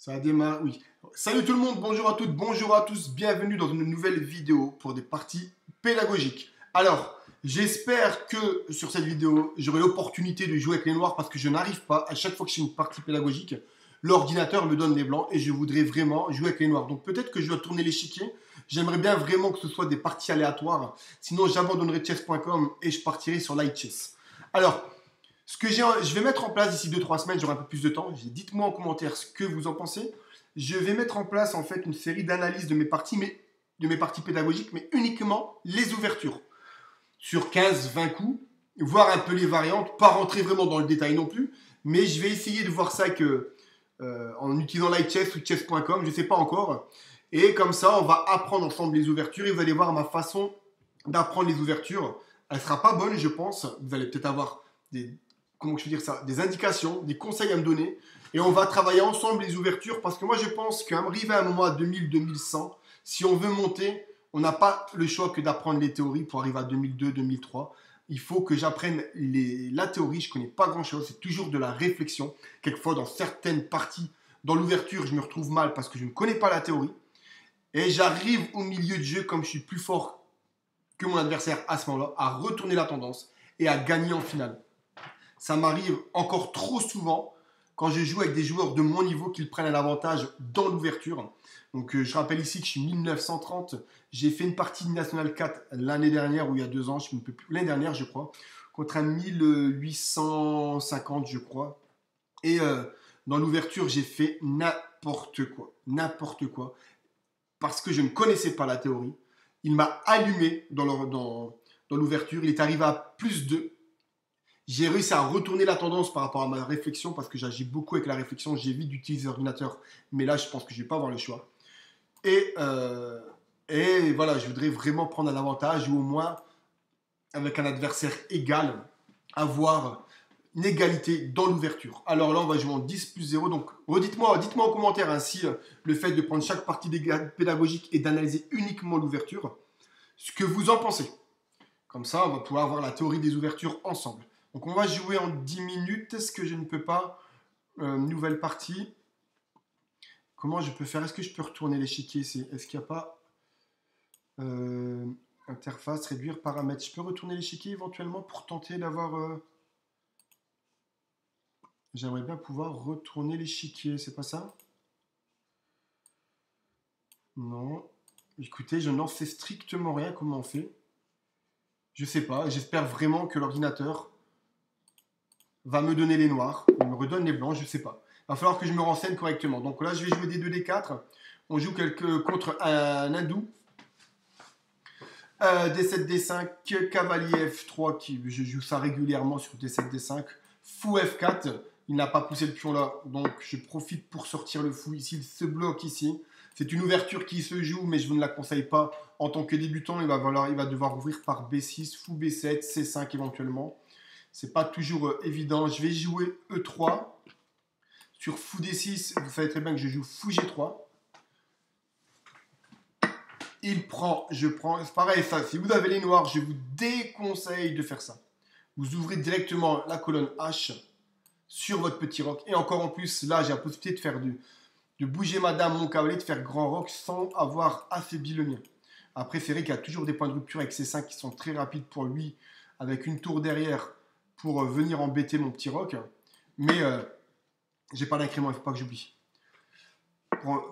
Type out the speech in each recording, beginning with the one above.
Ça a démarré, oui. Salut tout le monde, bonjour à toutes, bonjour à tous, bienvenue dans une nouvelle vidéo pour des parties pédagogiques. Alors, j'espère que sur cette vidéo, j'aurai l'opportunité de jouer avec les noirs parce que je n'arrive pas, à chaque fois que je fais une partie pédagogique, l'ordinateur me donne les blancs et je voudrais vraiment jouer avec les noirs. Donc peut-être que je dois tourner l'échiquier, j'aimerais bien vraiment que ce soit des parties aléatoires, sinon j'abandonnerai chess.com et je partirai sur LightChess. Alors, je vais mettre en place d'ici 2-3 semaines, j'aurai un peu plus de temps. Dites-moi en commentaire ce que vous en pensez. Je vais mettre en place en fait une série d'analyses de mes parties, pédagogiques, mais uniquement les ouvertures. Sur 15-20 coups, voir un peu les variantes, pas rentrer vraiment dans le détail non plus, mais je vais essayer de voir ça en utilisant LightChess ou chess.com, je ne sais pas encore. Et comme ça, on va apprendre ensemble les ouvertures et vous allez voir ma façon d'apprendre les ouvertures. Elle ne sera pas bonne, je pense. Vous allez peut-être avoir des indications, des conseils à me donner. Et on va travailler ensemble les ouvertures parce que moi, je pense qu'arriver à un moment à 2000-2100, si on veut monter, on n'a pas le choix que d'apprendre les théories pour arriver à 2002-2003. Il faut que j'apprenne la théorie. Je ne connais pas grand-chose. C'est toujours de la réflexion. Quelquefois, dans certaines parties, dans l'ouverture, je me retrouve mal parce que je ne connais pas la théorie. Et j'arrive au milieu du jeu, comme je suis plus fort que mon adversaire à ce moment-là, à retourner la tendance et à gagner en finale. Ça m'arrive encore trop souvent quand je joue avec des joueurs de mon niveau qu'ils prennent un avantage dans l'ouverture. Donc je rappelle ici que je suis 1930. J'ai fait une partie de National 4 l'année dernière ou il y a 2 ans, je ne peux plus, l'année dernière je crois, contre un 1850 je crois. Et dans l'ouverture j'ai fait n'importe quoi, parce que je ne connaissais pas la théorie. Il m'a allumé dans l'ouverture, il est arrivé à plus de... J'ai réussi à retourner la tendance par rapport à ma réflexion parce que j'agis beaucoup avec la réflexion. J'évite d'utiliser l'ordinateur, mais là, je pense que je ne vais pas avoir le choix. Et voilà, je voudrais vraiment prendre un avantage ou au moins, avec un adversaire égal, avoir une égalité dans l'ouverture. Alors là, on va jouer en 10+0. Donc, dites-moi en commentaire si le fait de prendre chaque partie pédagogique et d'analyser uniquement l'ouverture, ce que vous en pensez. Comme ça, on va pouvoir avoir la théorie des ouvertures ensemble. Donc on va jouer en 10 minutes. Est-ce que je ne peux pas nouvelle partie. Comment je peux faire? Est-ce que je peux retourner l'échiquier? Est-ce qu'il n'y a pas interface, réduire, paramètres? Je peux retourner l'échiquier éventuellement pour tenter d'avoir... J'aimerais bien pouvoir retourner l'échiquier, c'est pas ça? Non. Écoutez, je n'en sais strictement rien comment on fait. Je sais pas, j'espère vraiment que l'ordinateur va me donner les noirs, il me redonne les blancs, je sais pas. Il va falloir que je me renseigne correctement. Donc là, je vais jouer des 2, D4. On joue contre un hindou. D7, D5, cavalier F3, je joue ça régulièrement sur D7, D5. Fou F4, il n'a pas poussé le pion là, donc je profite pour sortir le fou ici, il se bloque ici. C'est une ouverture qui se joue, mais je ne la conseille pas en tant que débutant. Il va devoir ouvrir par B6, fou B7, C5 éventuellement. C'est pas toujours évident. Je vais jouer E3. Sur fou D6, vous savez très bien que je joue fou G3. Il prend, je prends. C'est pareil, ça. Si vous avez les noirs, je vous déconseille de faire ça. Vous ouvrez directement la colonne H sur votre petit roc. Et encore en plus, là, j'ai la possibilité de bouger madame, mon cavalier, de faire grand roc sans avoir affaibli le mien. Après, c'est vrai qu'il y a toujours des points de rupture avec ces 5 qui sont très rapides pour lui, avec une tour derrière pour venir embêter mon petit roc. Mais j'ai pas d'incrément, il ne faut pas que j'oublie.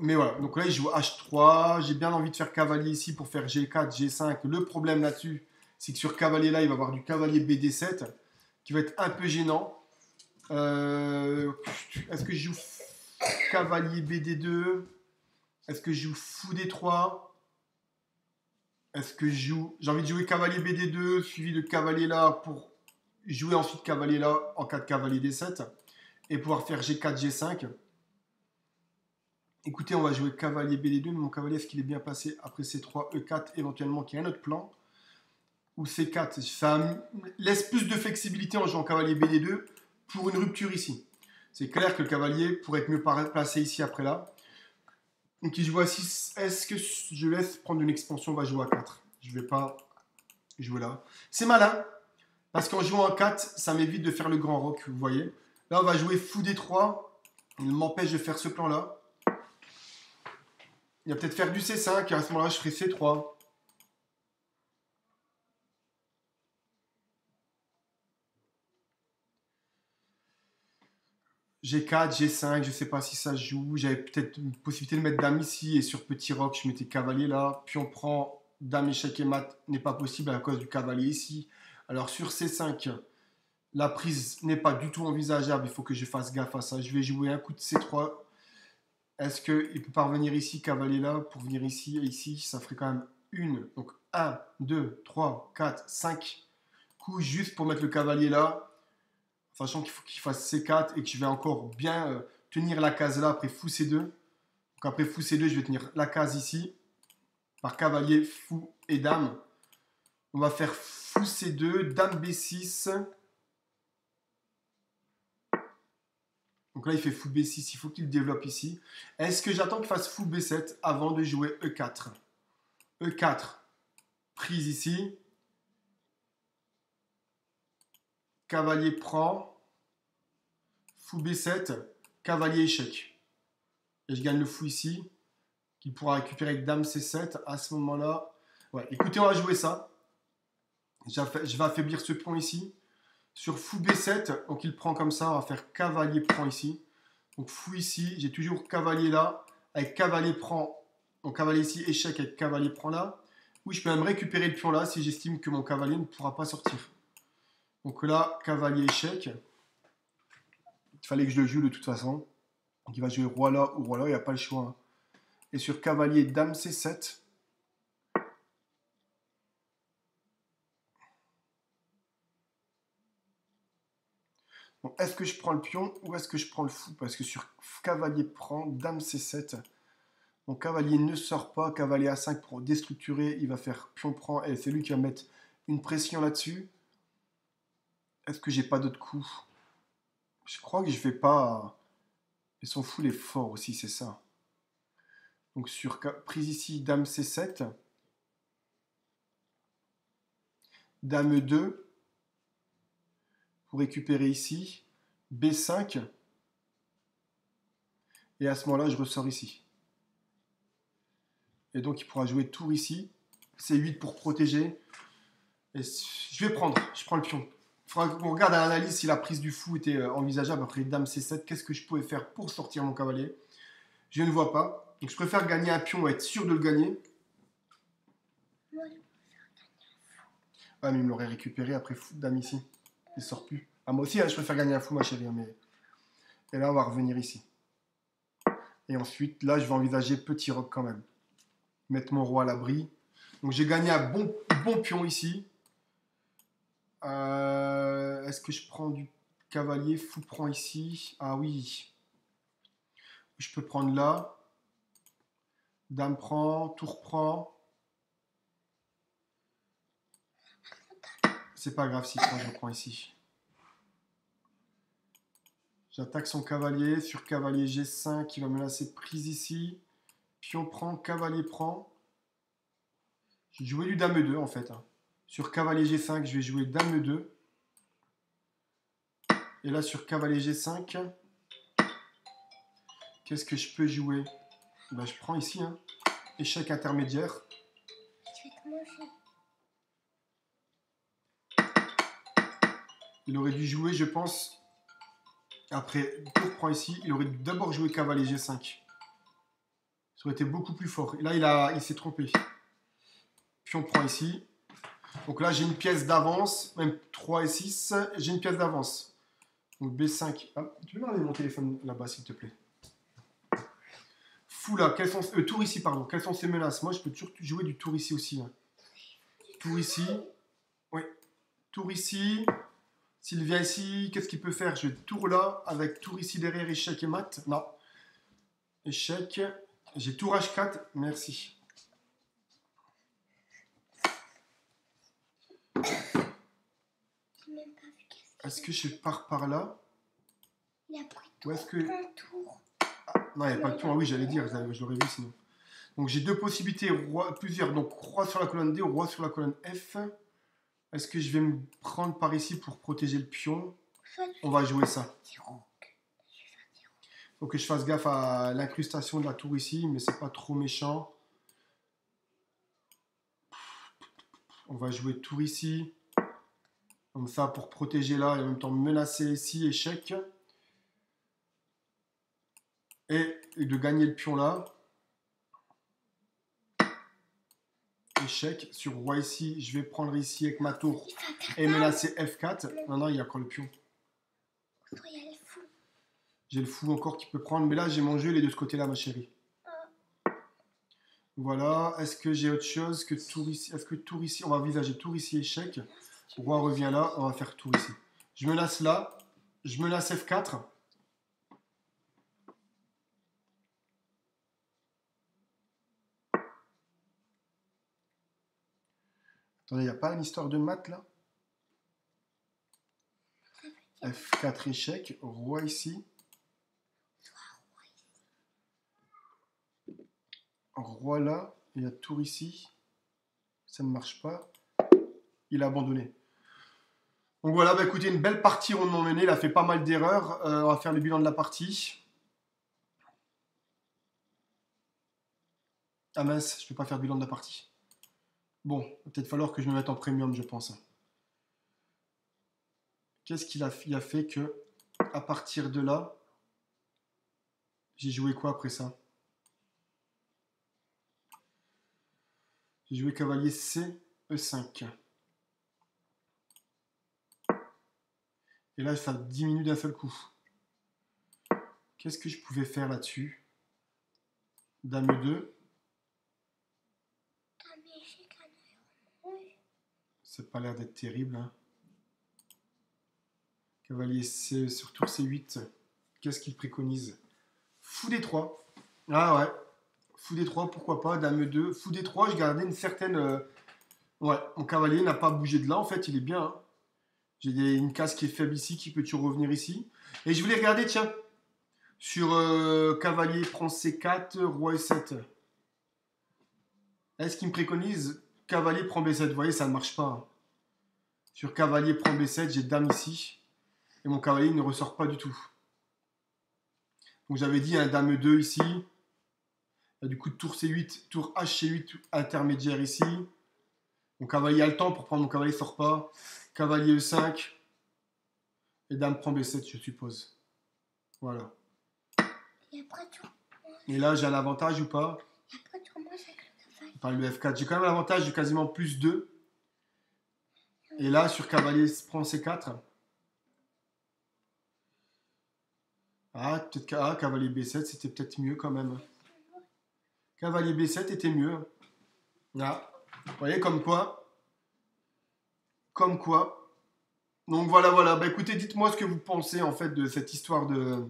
Mais voilà, donc là, il joue H3. J'ai bien envie de faire cavalier ici pour faire G4, G5. Le problème là-dessus, c'est que sur cavalier là, il va avoir du cavalier BD7 qui va être un peu gênant. Est-ce que je joue cavalier BD2? Est-ce que je joue fou D3? Est-ce que je joue... J'ai envie de jouer cavalier BD2 suivi de cavalier là pour jouer ensuite cavalier là en cas de cavalier D7 et pouvoir faire G4, G5. Écoutez, on va jouer cavalier BD2, mais mon cavalier, est-ce qu'il est bien passé après C3, E4, éventuellement qu'il y a un autre plan? Ou C4, ça laisse plus de flexibilité en jouant cavalier BD2 pour une rupture ici. C'est clair que le cavalier pourrait être mieux placé ici après là. Donc il joue à 6. Est-ce que je laisse prendre une expansion? On va jouer à 4. Je ne vais pas jouer là. C'est malin. Parce qu'en jouant à 4, ça m'évite de faire le grand roc. Vous voyez. Là, on va jouer fou D3. Il m'empêche de faire ce plan-là. Il va peut-être faire du C5 et à ce moment-là, je ferai C3. G4, G5, je ne sais pas si ça joue. J'avais peut-être une possibilité de mettre dame ici et sur petit roc, je mettais cavalier là. Puis on prend dame, échec et mat, n'est pas possible à cause du cavalier ici. Alors sur C5, la prise n'est pas du tout envisageable. Il faut que je fasse gaffe à ça. Je vais jouer un coup de C3. Est-ce qu'il peut pas revenir ici, cavalier là, pour venir ici et ici? Ça ferait quand même une. Donc 1, 2, 3, 4, 5 coups juste pour mettre le cavalier là. Sachant qu'il faut qu'il fasse C4 et que je vais encore bien tenir la case là après fou C2. Donc après fou C2, je vais tenir la case ici. Par cavalier, fou et dame. On va faire fou C2, dame B6. Donc là, il fait fou B6, il faut qu'il développe ici. Est-ce que j'attends qu'il fasse fou B7 avant de jouer E4? E4, prise ici. Cavalier prend. Fou B7, cavalier échec. Et je gagne le fou ici, qui pourra récupérer dame C7. À ce moment-là, ouais, écoutez, on va jouer ça. Je vais affaiblir ce pion ici. Sur fou B7, donc il prend comme ça, on va faire cavalier prend ici. Donc fou ici, j'ai toujours cavalier là, avec cavalier prend, donc cavalier ici, échec avec cavalier prend là. Oui, je peux même récupérer le pion là si j'estime que mon cavalier ne pourra pas sortir. Donc là, cavalier échec. Il fallait que je le joue de toute façon. Donc il va jouer roi là ou roi là, il n'y a pas le choix. Hein. Et sur cavalier, dame C7. Donc est-ce que je prends le pion ou est-ce que je prends le fou? Parce que sur cavalier prend, dame C7. Donc cavalier ne sort pas, cavalier A5 pour déstructurer, il va faire pion prend, et c'est lui qui va mettre une pression là-dessus. Est-ce que j'ai pas d'autres coups? Je crois que je vais pas... Et son fou il est fort aussi, c'est ça. Donc sur prise ici, dame C7. Dame E2. Pour récupérer ici. B5. Et à ce moment-là, je ressors ici. Et donc il pourra jouer tour ici. C8 pour protéger. Et je vais prendre, je prends le pion. Il faudra qu'on regarde à l'analyse si la prise du fou était envisageable. Après dame C7, qu'est-ce que je pouvais faire pour sortir mon cavalier? Je ne vois pas. Donc je préfère gagner un pion et être sûr de le gagner. Ah mais il me l'aurait récupéré après fou dame ici. Il sort plus. Ah moi aussi hein, je préfère gagner un fou ma chérie. Mais... Et là on va revenir ici. Et ensuite là je vais envisager petit roc quand même. Mettre mon roi à l'abri. Donc j'ai gagné un bon pion ici. Est-ce que je prends du cavalier? Fou prend ici. Ah oui. Je peux prendre là. Dame prend. Tour prend. C'est pas grave si je prends ici. J'attaque son cavalier. Sur cavalier G5, il va menacer prise ici. Pion prend. Cavalier prend. J'ai joué du dame E2 en fait. Hein. Sur cavalier G5, je vais jouer dame E2. Et là, sur cavalier G5, qu'est-ce que je peux jouer? Ben, je prends ici. Hein. Échec intermédiaire. Je vais te manger. Il aurait dû jouer, je pense. Après, tour prend ici. Il aurait dû d'abord jouer cavalier G5. Ça aurait été beaucoup plus fort. Et là, il s'est trompé. Pion prend ici. Donc là, j'ai une pièce d'avance. Même 3 et 6. J'ai une pièce d'avance. Donc B5. Ah, tu peux m'enlever mon téléphone là-bas, s'il te plaît. Fou là. Tour ici, pardon. Quelles sont ses menaces? Moi, je peux toujours jouer du tour ici aussi. Hein. Tour ici. Oui. Tour ici. S'il vient ici, qu'est-ce qu'il peut faire? Je vais tour là. Avec tour ici derrière, échec et mat. Non. Échec. J'ai tour H4. Merci. Est-ce que je pars par là? Il y a pris tour. Ou est-ce que... Ah, non, il n'y a pas de tour. Ah oui, j'allais dire, je l'aurais vu sinon. Donc j'ai deux possibilités, plusieurs. Donc roi sur la colonne D, roi sur la colonne F. Est-ce que je vais me prendre par ici pour protéger le pion? On va jouer ça. Faut que je fasse gaffe à l'incrustation de la tour ici, mais c'est pas trop méchant. On va jouer tour ici. Comme ça, pour protéger là et en même temps menacer ici, échec. Et de gagner le pion là. Échec. Sur roi ici, je vais prendre ici avec ma tour et menacer F4. Non, non, il y a encore le pion. J'ai le fou encore qui peut prendre. Mais là, j'ai mon jeu, il est de ce côté-là, ma chérie. Voilà. Est-ce que j'ai autre chose que tour ici? Est-ce que tour ici? On va envisager tour ici, échec. Roi revient là. On va faire tour ici. Je menace là. Je menace F4. Attendez, il n'y a pas une histoire de maths là? F4 échec. Roi ici. Roi là, il y a tour ici, ça ne marche pas, il a abandonné. Donc voilà, bah écoutez, une belle partie rondement menée, il a fait pas mal d'erreurs, on va faire le bilan de la partie. Ah mince, je ne peux pas faire le bilan de la partie. Bon, il va peut-être falloir que je me mette en premium, je pense. Qu'est-ce qu'il a fait? Il a fait que, à partir de là, j'ai joué quoi après ça? J'ai joué cavalier C, E5. Et là, ça diminue d'un seul coup. Qu'est-ce que je pouvais faire là-dessus? Dame 2. Ça n'a pas l'air d'être terrible. Hein. Cavalier C sur tour C8. Qu'est-ce qu'il préconise? Fou D3. Ah ouais. Fou D3, pourquoi pas. Dame 2. Fou D3, je gardais une certaine... Ouais, mon cavalier n'a pas bougé de là. En fait, il est bien. Hein. J'ai une case qui est faible ici, qui peut toujours revenir ici. Et je voulais regarder, tiens, sur cavalier prend C4, roi E7. Est-ce qu'il me préconise cavalier prend B7? Vous voyez, ça ne marche pas. Hein. Sur cavalier prend B7, j'ai dame ici. Et mon cavalier ne ressort pas du tout. Donc j'avais dit un dame 2 ici. Et du coup, tour C8, tour HC8 intermédiaire ici. Mon cavalier a le temps pour prendre mon cavalier, sort pas. Cavalier E5. Et dame prend B7, je suppose. Voilà. Et là, j'ai un avantage ou pas? Enfin, le F4. J'ai quand même l'avantage de quasiment plus 2. Et là, sur cavalier prend C4. Ah, peut-être cavalier B7, c'était peut-être mieux quand même. Cavalier B7 était mieux. Ah, vous voyez, comme quoi. Comme quoi. Donc voilà, voilà. Bah écoutez, dites-moi ce que vous pensez en fait de cette histoire de...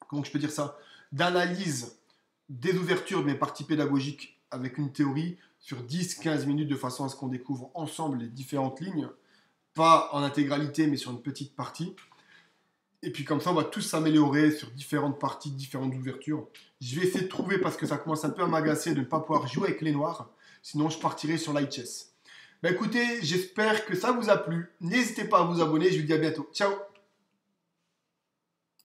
Comment je peux dire ça? D'analyse des ouvertures de mes parties pédagogiques avec une théorie sur 10-15 minutes de façon à ce qu'on découvre ensemble les différentes lignes. Pas en intégralité, mais sur une petite partie. Et puis comme ça, on va tous s'améliorer sur différentes parties, différentes ouvertures. Je vais essayer de trouver, parce que ça commence un peu à m'agacer de ne pas pouvoir jouer avec les noirs. Sinon, je partirai sur l'IHS. Bah écoutez, j'espère que ça vous a plu. N'hésitez pas à vous abonner. Je vous dis à bientôt. Ciao!